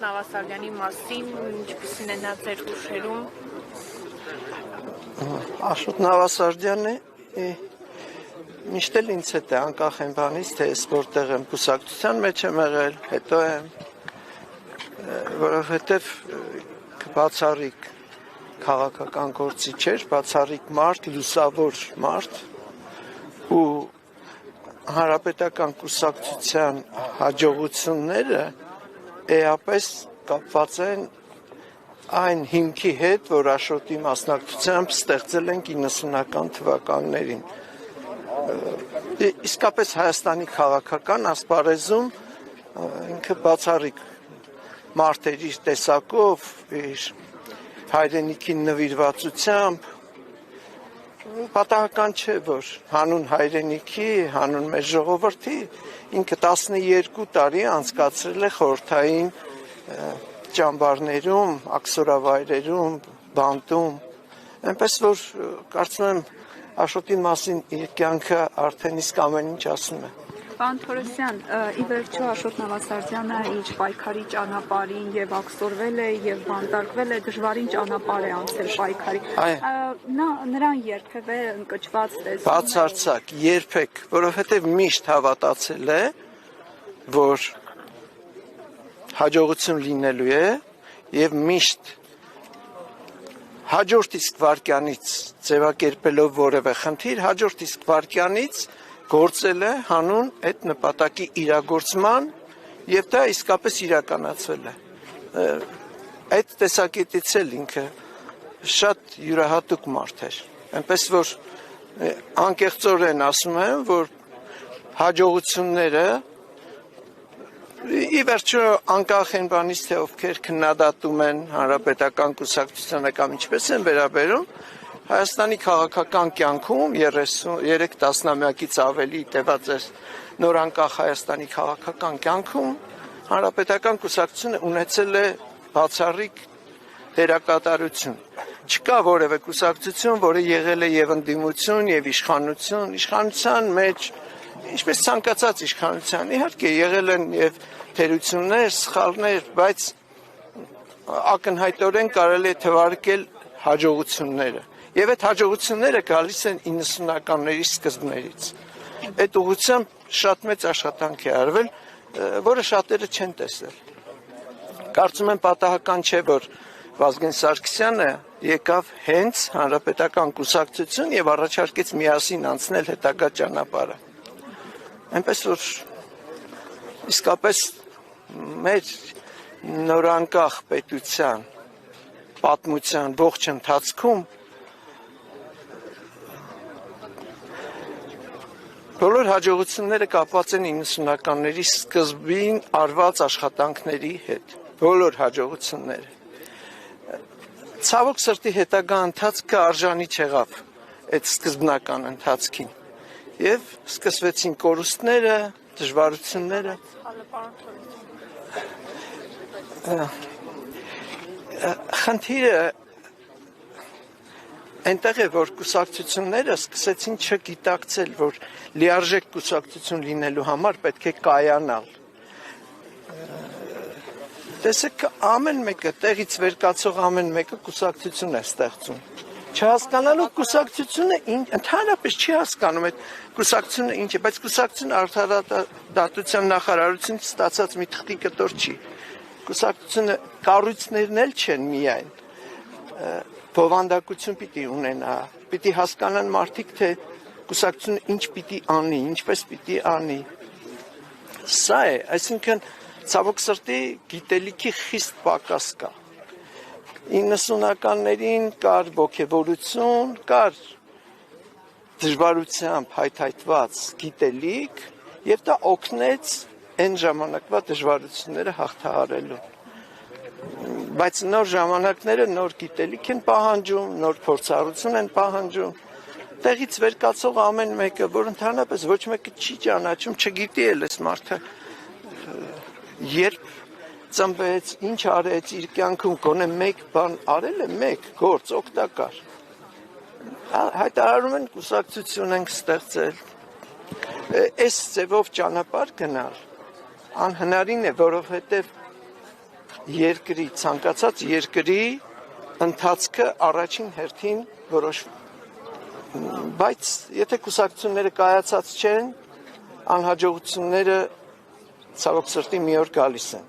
Նավասարդյանի մասին, ինչպիսին է նա ձեր հուշերում։ Աշոտ Նավասարդյանը միշտ էլ ինձ հետ է անկախ եմ բանից, թե ես որտեղ եմ կուսակցության մեջ եմ եղել, հետո եմ, որովհետև բացառիկ քաղաքական գործիչ էր, բացառիկ մարդ, լուսավոր մարդ ու հանրապետական կուսակցության հաջողությունները էապես կապված են այն հիմքի հետ, որ Աշոտի մասնակցությամբ ստեղծել են 90-ական թվականներին։ Իսկապես Հայաստանի քաղաքական ասպարեզում ինքը բացառիկ մարդ էր իր տեսակով, իր հայրենիքին նվիրվածությամբ, պատահական չէ, որ հանուն հայրենիքի, հանուն մեր ժողովրդի ինքը 12 տարի անցկացրել է խորհրդային ճամբարներում, աքսորավայրերում, բանտում, այնպես որ կարծում եմ Աշոտի մասին իր կյանքը արդեն իսկ ամեն ինչ ասում է։ Պարոն Թորոսյան, ի վերջո Աշոտ Նավասարդյանը իր պայքարի ճանապարհին եւ ակսորվել է եւ բանտարկվել է, դժվարին ճանապարհ է անցել պայքարի։ Նրան երբևէ ընկճված տեսնում։ Բացարձակ, երբեք, որովհետեւ միշտ հավատացել է, որ հաջողություն լինելու է եւ միշտ հաջորդ իսկ վարքյանից ձևակերպելով որևէ խնդիր, հաջորդ իսկ վարքյանից գործել է հանուն այդ նպատակի իրագործման եւ դա իսկապես իրականացվել է։ Այդ տեսակետից էլ ինքը շատ յուրահատուկ մարդ էր։ Այնպես որ անկեղծորեն ասում եմ, որ հաջողությունները ի վերջո անկախ են բանից, թե ովքեր քննադատում են հանրապետական կուսակցությանը կամ ինչպես են վերաբերում, Հայաստանի քաղաքական կյանքում 33 տասնամյակից ավելի տևած է նոր անկախ Հայաստանի քաղաքական կյանքում հանրապետական կուսակցությունը ունեցել է բացառիկ դերակատարություն։ Չկա որևէ կուսակցություն, որը եղել է եւ ընդդիմություն եւ իշխանություն, իշխանության մեջ, ինչպես ցանկացած իշխանության, իհարկե եղել են եւ թերություններ, սխալներ, բայց ակնհայտորեն կարելի է թվարկել հաջողությունները։ Եվ այդ հաջողությունները գալիս են 90-ականների սկզբներից։ Այդ ուղղությամբ շատ մեծ աշխատանք է արվել, որը շատերը չեն տեսել։ Կարծում եմ պատահական չէ, որ Վազգեն Սարգսյանը եկավ հենց հանրապետական կուսակցություն եւ առաջարկեց միասին անցնել հետագա ճանապարհը։ Այնպես որ իսկապես մեր նորանկախ պետության պատմության ողջ ընթացքում բոլոր հաջողությունները կապված են 90-ականների սկզբին արված աշխատանքների հետ, բոլոր հաջողությունները։ Ցավոք սրտի հետագա ընթացքը արժանի չեղավ այդ սկզբնական ընթացքին։ Եվ սկսվեցին կորուստները, դժվարությունները։ Խնդիրը այնտեղ է, որ կուսակցությունները սկսեցին չգիտակցել, որ լիարժեք կուսակցություն լինելու համար պետք է կայանալ։ Տեսեք, ամեն մեկը, տեղից վեր կացող ամեն մեկը կուսակցություն է ստեղծում։ Չհասկանալու կուսակցությունը ընդհանրապես չի հասկանում այդ կուսակցությունը ինչ է, բայց կուսակցությունը արդարադատության նախարարությունից ստացած մի թղթի կտոր չի։ Կուսակցությունը կառույցներն էլ չեն միայն, բովանդակություն պիտի ունենա, պիտի հասկանան մարդիկ, թե կուսակցությունը ինչ պիտի անի, ինչպես պիտի անի։ Սա է, այսինքն ցավոք սրտի գիտելիքի խիստ պակաս կա։ 90-ականներին կար ոգևորություն, կար դժվարությամբ հայթայթված գիտելիք եւ դա օգնեց այն ժամանակվա դժվարությունները հաղթահարելու։ Բայց նոր ժամանակները նոր գիտելիք են պահանջում, նոր փորձառություն են պահանջում։ Տեղից վեր կացող ամեն մեկը, որ ընդհանրապես ոչ մեկը չի ճանաչում, չգիտի էլ այս մարդը երբ ծնվեց, ինչ արեց իր կյանքում, գոնե մեկ բան արել է, մեկ գործ օգտակար։ Հայտարարում են կուսակցություն ենք ստեղծել։ Այս ձևով ճանապարհ գնալ անհնարին է, որովհետև երկրի ցանկացած երկրի ընթացքը առաջին հերթին որոշվում։ Բայց եթե կուսակցությունները կայացած չեն, անհաջողությունները ցավոք սրտի մի օր գալիս են։